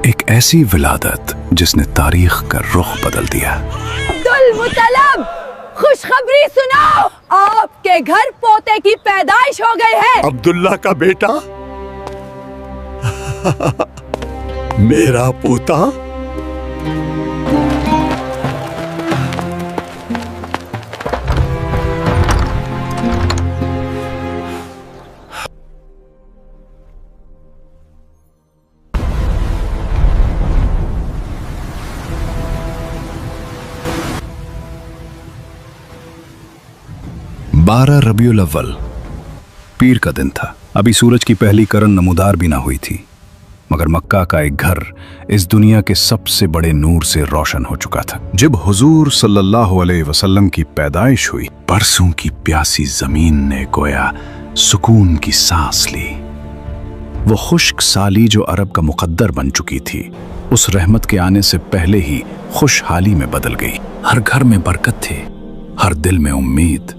ایک ایسی ولادت جس نے تاریخ کا رخ بدل دیا۔ عبدالمطلب، خوشخبری سناؤ، آپ کے گھر پوتے کی پیدائش ہو گئی ہے۔ عبداللہ کا بیٹا میرا پوتا بارہ ربیع الاول پیر کا دن تھا۔ ابھی سورج کی پہلی کرن نمودار بھی نہ ہوئی تھی، مگر مکہ کا ایک گھر اس دنیا کے سب سے بڑے نور سے روشن ہو چکا تھا۔ جب حضور صلی اللہ علیہ وسلم کی پیدائش ہوئی، برسوں کی پیاسی زمین نے گویا سکون کی سانس لی۔ وہ خشک سالی جو عرب کا مقدر بن چکی تھی، اس رحمت کے آنے سے پہلے ہی خوشحالی میں بدل گئی۔ ہر گھر میں برکت تھی، ہر دل میں امید،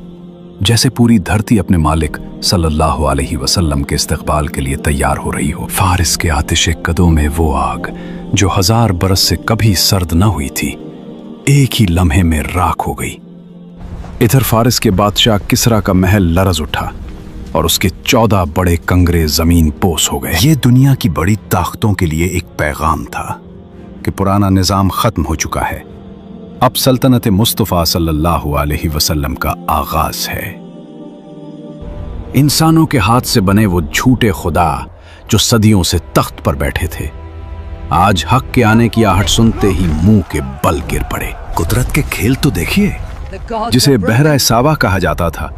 جیسے پوری دھرتی اپنے مالک صلی اللہ علیہ وسلم کے استقبال کے لیے تیار ہو رہی ہو۔ فارس کے آتش قدوں میں وہ آگ جو 1000 برس سے کبھی سرد نہ ہوئی تھی، ایک ہی لمحے میں راکھ ہو گئی۔ ادھر فارس کے بادشاہ کسرا کا محل لرز اٹھا اور اس کے 14 بڑے کنگرے زمین پوس ہو گئے۔ یہ دنیا کی بڑی طاقتوں کے لیے ایک پیغام تھا کہ پرانا نظام ختم ہو چکا ہے، اب سلطنت مصطفیٰ صلی اللہ علیہ وسلم کا آغاز ہے۔ انسانوں کے ہاتھ سے بنے وہ جھوٹے خدا جو صدیوں سے تخت پر بیٹھے تھے، آج حق کے آنے کی آہٹ سنتے ہی منہ کے بل گر پڑے۔ قدرت کے کھیل تو دیکھیے، جسے بحرہ ساوا کہا جاتا تھا،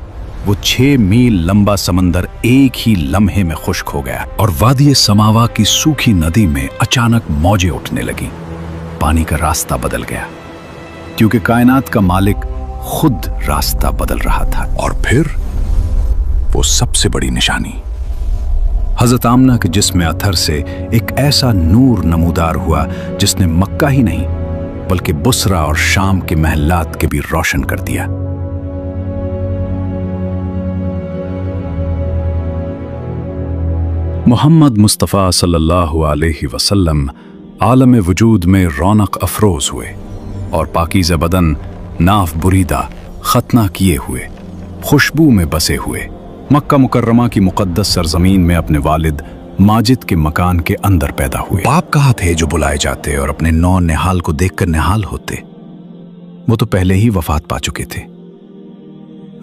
وہ 6 میل لمبا سمندر ایک ہی لمحے میں خشک ہو گیا، اور وادی سماوا کی سوکھی ندی میں اچانک موجیں اٹھنے لگیں۔ پانی کا راستہ بدل گیا، کیونکہ کائنات کا مالک خود راستہ بدل رہا تھا۔ اور پھر وہ سب سے بڑی نشانی، حضرت آمنہ کے جسم اطہر سے ایک ایسا نور نمودار ہوا جس نے مکہ ہی نہیں بلکہ بصرہ اور شام کے محلات کے بھی روشن کر دیا۔ محمد مصطفیٰ صلی اللہ علیہ وسلم عالم وجود میں رونق افروز ہوئے، اور پاکیزہ بدن ناف بریدہ ختنہ کیے ہوئے، خوشبو میں بسے ہوئے، مکہ مکرمہ کی مقدس سرزمین میں اپنے والد ماجد کے مکان کے اندر پیدا ہوئے۔ باپ کہاں تھے جو بلائے جاتے اور اپنے نو نہال کو دیکھ کر نہال ہوتے؟ وہ تو پہلے ہی وفات پا چکے تھے۔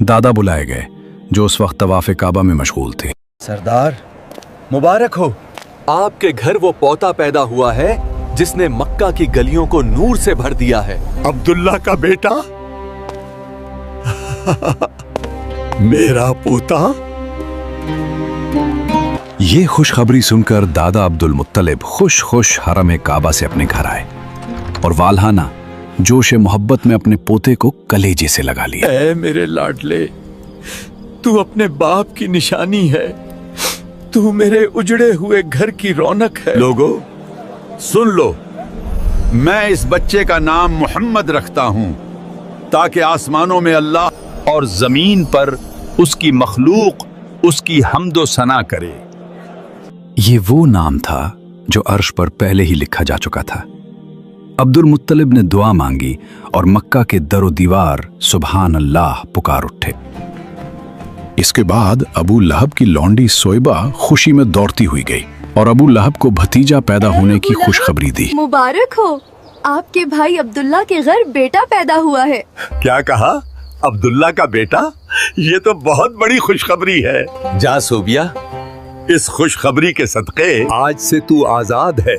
دادا بلائے گئے جو اس وقت طواف کعبہ میں مشغول تھے۔ سردار مبارک ہو، آپ کے گھر وہ پوتا پیدا ہوا ہے جس نے مکہ کی گلیوں کو نور سے بھر دیا ہے۔ عبداللہ کا بیٹا میرا پوتا۔ یہ خوشخبری سن کر دادا عبد المطلب خوش حرم کعبہ سے اپنے گھر آئے اور والہانہ جوش محبت میں اپنے پوتے کو کلیجے سے لگا لیا۔ اے میرے لاڈلے، تو اپنے باپ کی نشانی ہے، تو میرے اجڑے ہوئے گھر کی رونق ہے۔ لوگو سن لو، میں اس بچے کا نام محمد رکھتا ہوں تاکہ آسمانوں میں اللہ اور زمین پر اس کی مخلوق اس کی حمد و ثنا کرے۔ یہ وہ نام تھا جو عرش پر پہلے ہی لکھا جا چکا تھا۔ عبد المطلب نے دعا مانگی اور مکہ کے در و دیوار سبحان اللہ پکار اٹھے۔ اس کے بعد ابو لہب کی لونڈی سویبہ خوشی میں دوڑتی ہوئی گئی اور ابو لہب کو بھتیجا پیدا ہونے کی خوشخبری دی۔ مبارک ہو، آپ کے بھائی عبداللہ کے گھر بیٹا پیدا ہوا ہے۔ کیا کہا؟ عبداللہ کا بیٹا؟ یہ تو بہت بڑی خوشخبری ہے۔ جا صوبیہ، اس خوشخبری کے صدقے آج سے تو آزاد ہے۔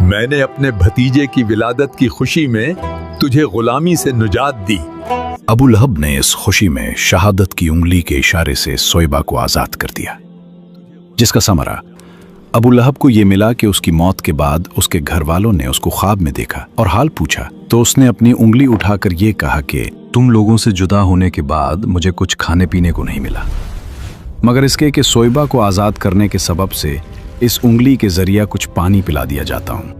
میں نے اپنے بھتیجے کی ولادت کی خوشی میں تجھے غلامی سے نجات دی۔ ابو لہب نے اس خوشی میں شہادت کی انگلی کے اشارے سے سویبہ کو آزاد کر دیا، جس کا ثمرہ ابو لہب کو یہ ملا کہ اس کی موت کے بعد اس کے گھر والوں نے اس کو خواب میں دیکھا اور حال پوچھا تو اس نے اپنی انگلی اٹھا کر یہ کہا کہ تم لوگوں سے جدا ہونے کے بعد مجھے کچھ کھانے پینے کو نہیں ملا، مگر اس کے کہ سویبہ کو آزاد کرنے کے سبب سے اس انگلی کے ذریعہ کچھ پانی پلا دیا جاتا ہوں۔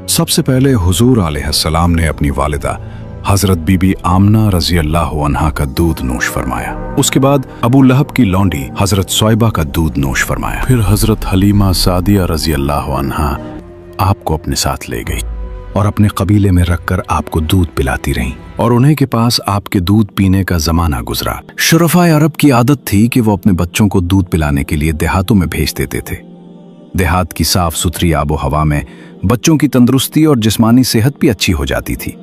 سب سے پہلے حضور علیہ السلام نے اپنی والدہ हजरत बीबी आमना रजी अल्लाह अन्हा का दूध नोश फरमाया। उसके बाद अबू लहब की लौंडी हजरत सोइबा का दूध नोश फरमाया। फिर हजरत हलीमा सादिया रजी अल्लाह अन्हा आपको अपने साथ ले गई और अपने कबीले में रखकर आपको दूध पिलाती रहीं और उन्हें के पास आपके दूध पीने का जमाना गुजरा। शुरफाए अरब की आदत थी कि वो अपने बच्चों को दूध पिलाने के लिए देहातों में भेज देते थे। देहात की साफ सुथरी आबो हवा में बच्चों की तंदुरुस्ती और जिस्मानी सेहत भी अच्छी हो जाती थी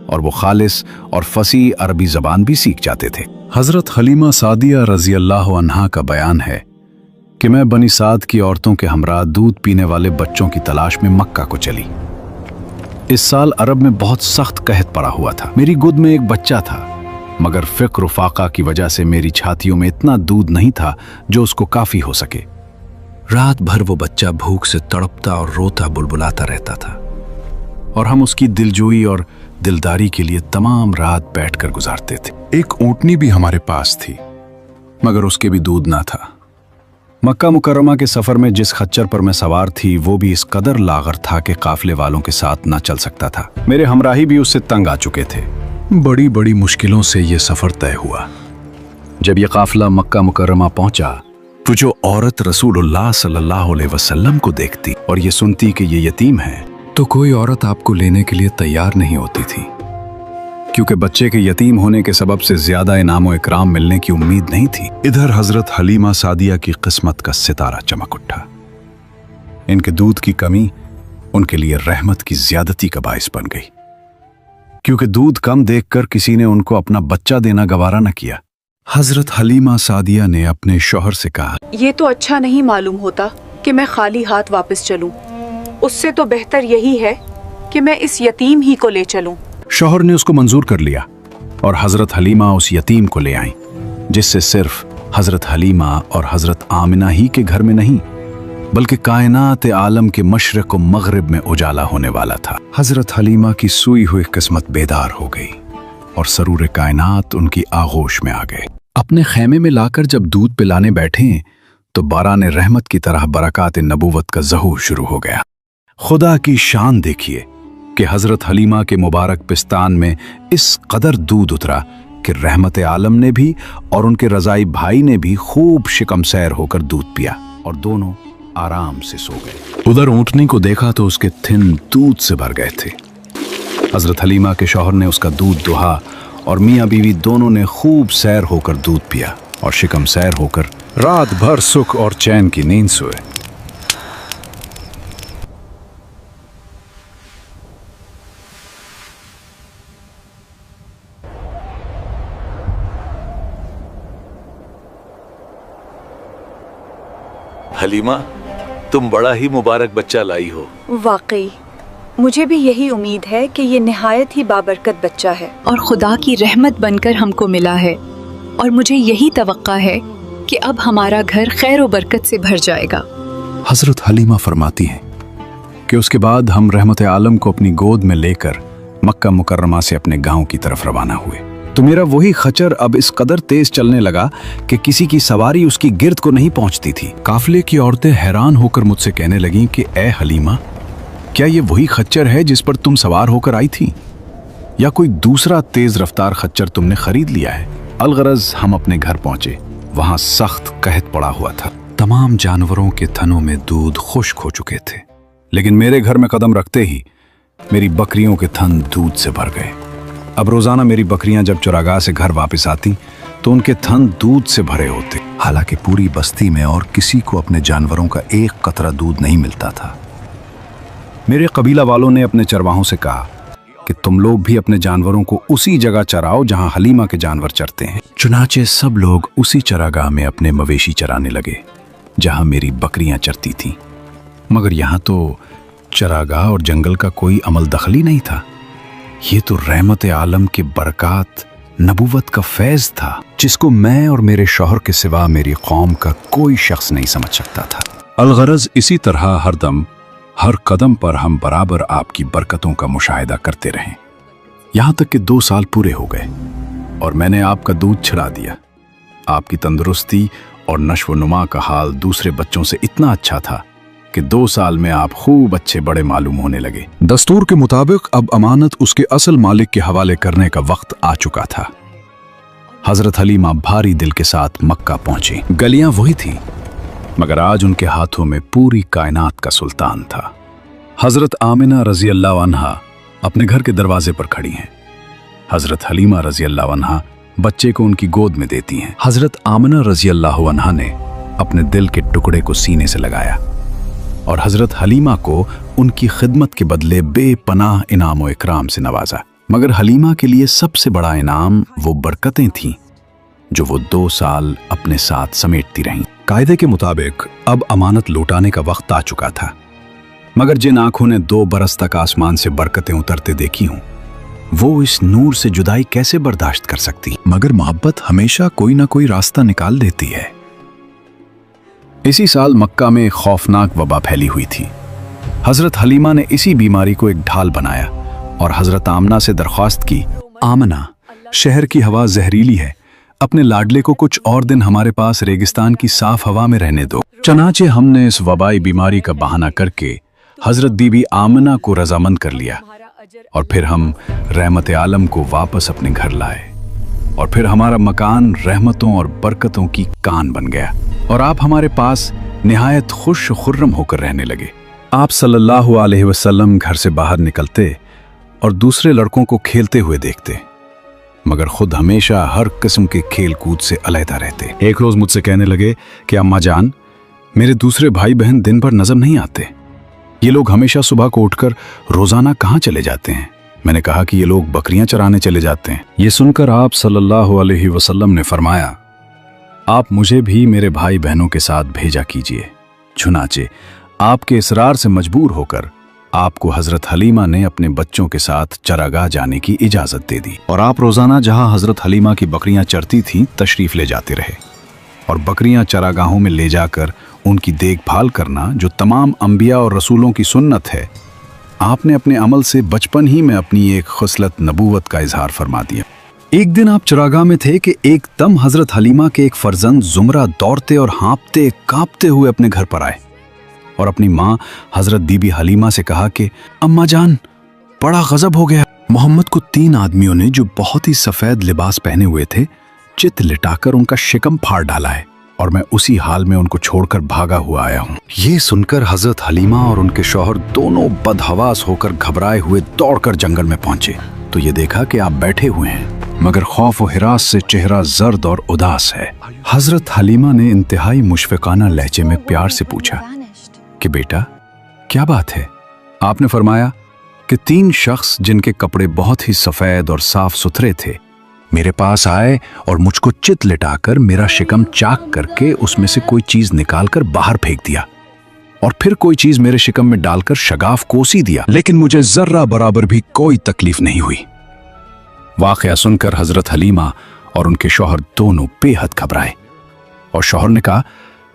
और वो खालिस और फसी अरबी जबान भी सीख जाते थे। हजरत हलीमा सादिया रजी अल्लाह अन्हा का बयान है कि मैं बनी साद की औरतों के हमरा दूध पीने वाले बच्चों की तलाश में मक्का को चली। इस साल अरब में बहुत सख्त कहत पड़ा हुआ था। मेरी गोद में एक बच्चा था, मगर फिक्र फाका की वजह से मेरी छातियों में इतना दूध नहीं था जो उसको काफी हो सके। रात भर वो बच्चा भूख से तड़पता और रोता बुलबुलाता रहता था और हम उसकी दिलजोई और दिलदारी के लिए तमाम रात बैठकर गुजारते थे। एक ऊंटनी भी हमारे पास थी, मगर उसके भी दूध ना था। मक्का मुकर्रमा के सफर में जिस खच्चर पर मैं सवार थी वो भी इस कदर लागर था कि काफिले वालों के साथ ना चल सकता था। मेरे हमराही भी उससे तंग आ चुके थे। बड़ी बड़ी मुश्किलों से ये सफर तय हुआ। जब ये काफिला मक्का मुकर्रमा पहुंचा तो जो औरत रसूलुल्लाह सल्लल्लाहु अलैहि वसल्लम को देखती और ये सुनती कि ये यतीम है तो कोई औरत आपको लेने के लिए तैयार नहीं होती थी, क्योंकि बच्चे के यतीम होने के सबब से ज्यादा इनाम और इकराम मिलने की उम्मीद नहीं थी। इधर हजरत हलीमा सादिया की किस्मत का सितारा चमक उठा। इनके दूध की कमी उनके लिए रहमत की ज्यादती का बाइस बन गई, क्योंकि दूध कम देखकर किसी ने उनको अपना बच्चा देना गवारा न किया। हजरत हलीमा सादिया ने अपने शौहर से कहा, ये तो अच्छा नहीं मालूम होता कि मैं खाली हाथ वापस चलूं। उससे तो बेहतर यही है कि मैं इस यतीम ही को ले चलूं। शौहर ने उसको मंजूर कर लिया और हजरत हलीमा उस यतीम को ले आई, जिससे सिर्फ हजरत हलीमा और हजरत आमिना ही के घर में नहीं बल्कि कायनात आलम के मशरक और मगरिब में उजाला होने वाला था। हजरत हलीमा की सूई हुई किस्मत बेदार हो गई और सरूर कायनात उनकी आगोश में आ गए। अपने खैमे में लाकर जब दूध पिलाने बैठे तो बारान रहमत की तरह बरकात नबूवत का ज़हूर शुरू हो गया। खुदा की शान देखिए कि हजरत हलीमा के मुबारक पिस्तान में इस कदर दूध उतरा कि रहमत आलम ने भी और उनके रजाई भाई ने भी खूब शिकमसैर होकर दूध पिया और दोनों आराम से सो गए। उधर ऊंटनी को देखा तो उसके थिन दूध से भर गए थे। हजरत हलीमा के शौहर ने उसका दूध दुहा और मियाँ बीवी दोनों ने खूब सैर होकर दूध पिया और शिकमसैर होकर रात भर सुख और चैन की नींद सोए। हलीमा, तुम बड़ा ही मुबारक बच्चा लाई हो। वाकई मुझे भी यही उम्मीद है कि ये निहायत ही बाबरकत बच्चा है और खुदा की रहमत बनकर हमको मिला है, और मुझे यही तवक्का है कि अब हमारा घर खैर और बरकत से भर जाएगा। हजरत हलीमा फरमाती हैं कि उसके बाद हम रहमत आलम को अपनी गोद में लेकर मक्का मुकर्रमा से अपने गांव की तरफ रवाना हुए तो मेरा वही खच्चर अब इस कदर तेज चलने लगा कि किसी की सवारी उसकी गिर्द को नहीं पहुंचती थी। काफिले की औरतें हैरान होकर मुझसे कहने लगीं कि ए हलीमा, क्या ये वही खच्चर है जिस पर तुम सवार होकर आई थी, या कोई दूसरा तेज रफ्तार खच्चर तुमने खरीद लिया है? अलगरज हम अपने घर पहुंचे। वहां सख्त कहत पड़ा हुआ था। तमाम जानवरों के थनों में दूध खुश्क हो चुके थे, लेकिन मेरे घर में कदम रखते ही मेरी बकरियों के थन दूध से भर गए। अब रोजाना मेरी बकरियां जब चरागाह से घर वापस आती तो उनके थन दूध से भरे होते। हालांकि पूरी बस्ती में और किसी को अपने जानवरों का एक कतरा दूध नहीं मिलता था। मेरे कबीला वालों ने अपने चरवाहों से कहा कि तुम लोग भी अपने जानवरों को उसी जगह चराओ जहां हलीमा के जानवर चरते हैं। चुनाचे सब लोग उसी चरागाह में अपने मवेशी चराने लगे जहां मेरी बकरियां चरती थीं। मगर यहां तो चरागाह और जंगल का कोई अमल दखली नहीं था। ये तो रहमत आलम के बरकात नबूवत का फैज था, जिसको मैं और मेरे शौहर के सिवा मेरी कौम का कोई शख्स नहीं समझ सकता था। अलगरज इसी तरह हरदम हर कदम पर हम बराबर आपकी बरकतों का मुशाहिदा करते रहे, यहां तक कि 2 साल पूरे हो गए और मैंने आपका दूध छिड़ा दिया। आपकी तंदुरुस्ती और नश्व नुमा का हाल दूसरे बच्चों से इतना अच्छा था कि 2 साल में आप खूब अच्छे बड़े मालूम होने लगे। दस्तूर के मुताबिक अब अमानत उसके असल मालिक के हवाले करने का वक्त आ चुका था। हजरत हलीमा भारी दिल के साथ मक्का पहुंची। गलियां वही थी, मगर आज उनके हाथों में पूरी कायनात का सुल्तान था। हजरत आमिना रजी अल्लाह अन्हा अपने घर के दरवाजे पर खड़ी हैं। हजरत हलीमा रजी अल्लाह अन्हा बच्चे को उनकी गोद में देती हैं। हजरत आमिना रजी अल्लाह अन्हा ने अपने दिल के टुकड़े को सीने से लगाया और हजरत हलीमा को उनकी खिदमत के बदले बेपनाह इनाम और इकराम से नवाजा। मगर हलीमा के लिए सबसे बड़ा इनाम वो बरकतें थीं जो वो 2 साल अपने साथ समेटती रहीं। कायदे के मुताबिक अब अमानत लौटाने का वक्त आ चुका था, मगर जिन आंखों ने 2 बरस तक आसमान से बरकतें उतरते देखी हूं, वो इस नूर से जुदाई कैसे बर्दाश्त कर सकती। मगर मोहब्बत हमेशा कोई ना कोई रास्ता निकाल देती है। इसी साल मक्का में खौफनाक वबा फैली हुई थी। हजरत हलीमा ने इसी बीमारी को एक ढाल बनाया और हजरत आमना से दरख्वास्त की, आमना, शहर की हवा जहरीली है, अपने लाडले को कुछ और दिन हमारे पास रेगिस्तान की साफ हवा में रहने दो। चनाचे हमने इस वबाई बीमारी का बहाना करके हजरत बीबी आमना को रजामंद कर लिया और फिर हम रहमत आलम को वापस अपने घर लाए और फिर हमारा मकान रहमतों और बरकतों की कान बन गया और आप हमारे पास निहायत खुश खुर्रम होकर रहने लगे। आप सल्लल्लाहु अलैहि वसल्लम घर से बाहर निकलते और दूसरे लड़कों को खेलते हुए देखते, मगर खुद हमेशा हर किस्म के खेल कूद से अलहदा रहते। एक रोज मुझसे कहने लगे कि अम्मा जान, मेरे दूसरे भाई बहन दिन भर नजर नहीं आते। ये लोग हमेशा सुबह को उठकर रोजाना कहाँ चले जाते हैं? मैंने कहा कि ये लोग बकरियां चराने चले जाते हैं। ये सुनकर आप सल्लल्लाहु अलैहि वसल्लम ने फरमाया, आप मुझे भी मेरे भाई बहनों के साथ भेजा कीजिए। चुनाचे आपके इसरार से मजबूर होकर आपको हजरत हलीमा ने अपने बच्चों के साथ चरागाह जाने की इजाजत दे दी और आप रोजाना जहां हजरत हलीमा की बकरियां चरती थीं तशरीफ ले जाते रहे और बकरियां चरागाहों में ले जाकर उनकी देखभाल करना जो तमाम अंबिया और रसूलों की सुन्नत है, आपने अपने अमल से बचपन ही में अपनी एक खुसलत नबूवत का इजहार फरमा दिया। एक दिन आप चरागाह में थे कि एकदम हजरत हलीमा के एक फर्जंद जुमरा दौड़ते और हाँपते कांपते हुए अपने घर पर आए और अपनी माँ हजरत बीबी हलीमा से कहा कि अम्मा जान, बड़ा गजब हो गया। मोहम्मद को 3 आदमियों ने जो बहुत ही सफेद लिबास पहने हुए थे चित लिटाकर उनका शिकम फाड़ डाला है और मैं उसी हाल में उनको छोड़कर भागा हुआ आया हूँ। ये सुनकर हजरत हलीमा और उनके शौहर दोनों बदहवास होकर घबराए हुए दौड़कर जंगल में पहुंचे तो ये देखा कि आप बैठे हुए हैं, मगर खौफ और हिरास से चेहरा जर्द और उदास है। हजरत हलीमा ने इंतहाई मुशफिकाना लहजे में प्यार से पूछा कि बेटा क्या बात है? आपने फरमाया कि 3 शख्स जिनके कपड़े बहुत ही सफेद और साफ सुथरे थे मेरे पास आए और मुझको चित लिटाकर मेरा शिकम चाक करके उसमें से कोई चीज निकालकर बाहर फेंक दिया और फिर कोई चीज मेरे शिकम में डालकर शगाफ कोसी दिया, लेकिन मुझे जर्रा बराबर भी कोई तकलीफ नहीं हुई। वाकया सुनकर हजरत हलीमा और उनके शौहर दोनों बेहद घबराए और शौहर ने कहा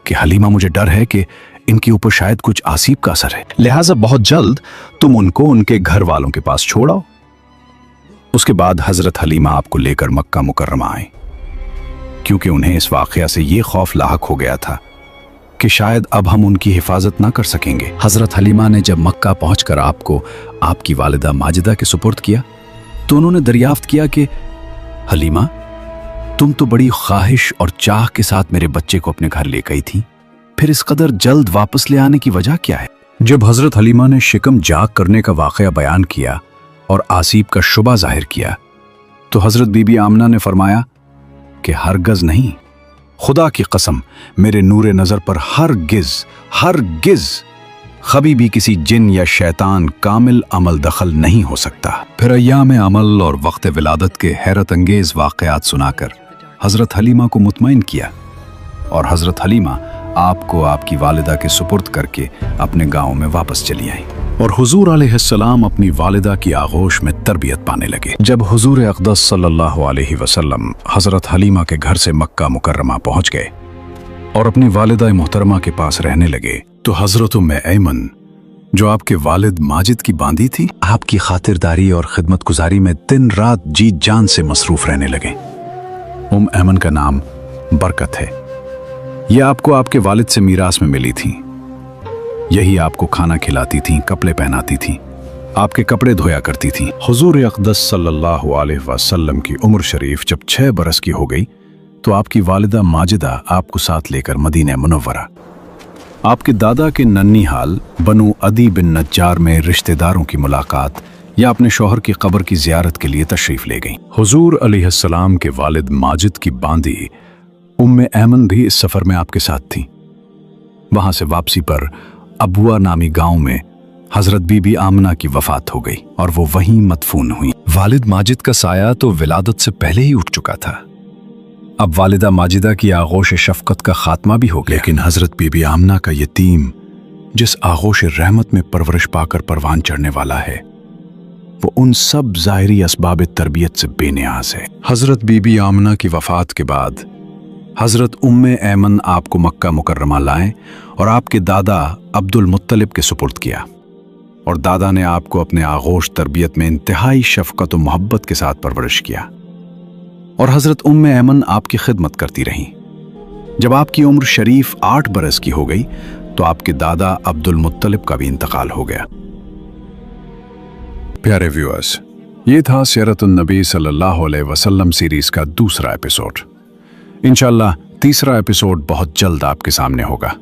कि हलीमा, मुझे डर है कि इनके ऊपर शायद कुछ आसीब का असर है, लिहाजा बहुत जल्द तुम उनको उनके घर वालों के पास छोड़ाओ। उसके बाद हजरत हलीमा आपको लेकर मक्का मुकर्रमा आए, क्योंकि उन्हें इस वाकया से ये खौफ लाहक हो गया था कि शायद अब हम उनकी हिफाजत ना कर सकेंगे। हजरत हलीमा ने जब मक्का पहुंचकर आपको आपकी वालिदा माजिदा के सुपुर्द किया तो उन्होंने दरियाफ्त किया कि हलीमा, तुम तो बड़ी ख्वाहिश और चाह के साथ मेरे बच्चे को अपने घर ले गई थी, फिर इस कदर जल्द वापस ले आने की वजह क्या है? जब हजरत हलीमा ने शिकम जाग करने का वाकया बयान किया और आसीब का शुबा जाहिर किया तो हजरत बीबी आमना ने फरमाया कि हरगज नहीं, खुदा की कसम, मेरे नूरे नजर पर हरगिज कभी भी किसी जिन या शैतान कामिल अमल दखल नहीं हो सकता। फिर अय्याम अमल और वक्त विलादत के हैरत अंगेज वाकयात सुनाकर हजरत हलीमा को मुतमईन किया और हजरत हलीमा आपको आपकी वालिदा के सुपुर्द करके अपने गांव में वापस चली आई और हुजूर अलैहिस्सलाम अपनी वालिदा की आगोश में तरबियत पाने लगे। जब हुजूर अक़दस सल्लल्लाहु अलैहि वसल्लम हजरत हलीमा के घर से मक्का मुकर्रमा पहुंच गए और अपनी वालिदा मोहतरमा के पास रहने लगे तो हजरत उम्मे ऐमन, जो आपके वालिद माजिद की बांदी थी, आपकी खातिरदारी और खिदमत गुजारी में दिन रात जी जान से मसरूफ रहने लगे। ऐमन का नाम बरकत है। यह आपको आपके वालिद से मीरास में मिली थी। यही आपको खाना खिलाती थीं, कपड़े पहनाती थीं, आपके कपड़े धोया करती थीं। हुजूर अक़दस सल्लल्लाहु अलैहि वसल्लम की उम्र शरीफ जब 6 बरस की हो गई तो आपकी वालिदा माजिदा आपको साथ लेकर मदीना मुनव्वरा, आपके दादा के नन्नीहाल बनु अदी बिन नज्जार में रिश्तेदारों की मुलाकात या अपने शौहर की कब्र की जियारत के लिए तशरीफ ले गईं। हुजूर अलैहिस्सलाम के वालिद माजिद की बांदी उम्मे ऐमन भी इस सफर में आपके साथ थी। वहां से वापसी पर अबुआ नामी गांव में हजरत बीबी आमना की वफात हो गई और वो वहीं मदफून हुई। वालिद माजिद का साया तो विलादत से पहले ही उठ चुका था। अब वालिदा माजिदा की आगोश शफकत का खात्मा भी हो गया, लेकिन हजरत बीबी आमना का यतीम जिस आगोश रहमत में परवरिश पाकर परवान चढ़ने वाला है, वो उन सब ज़ाहिरी असबाब तरबियत से बेनियाज है। हजरत बीबी आमना की वफात के बाद हजरत उम्मे ऐमन आपको मक्का मुकर्रमा लाए और आपके दादा अब्दुल मुत्तलिब के सुपुर्द किया, और दादा ने आपको अपने आगोश तरबियत में इंतहाई शफकत और मोहब्बत के साथ परवरिश किया, और हजरत उम्मे ऐमन आपकी खिदमत करती रहीं। जब आपकी उम्र शरीफ 8 बरस की हो गई तो आपके दादा अब्दुल मुत्तलिब का भी इंतकाल हो गया। प्यारे व्यूअर्स, ये था सीरतुन नबी सल्लल्लाहु अलैहि वसल्लम सीरीज का दूसरा एपिसोड। इंशाअल्लाह तीसरा एपिसोड बहुत जल्द आपके सामने होगा।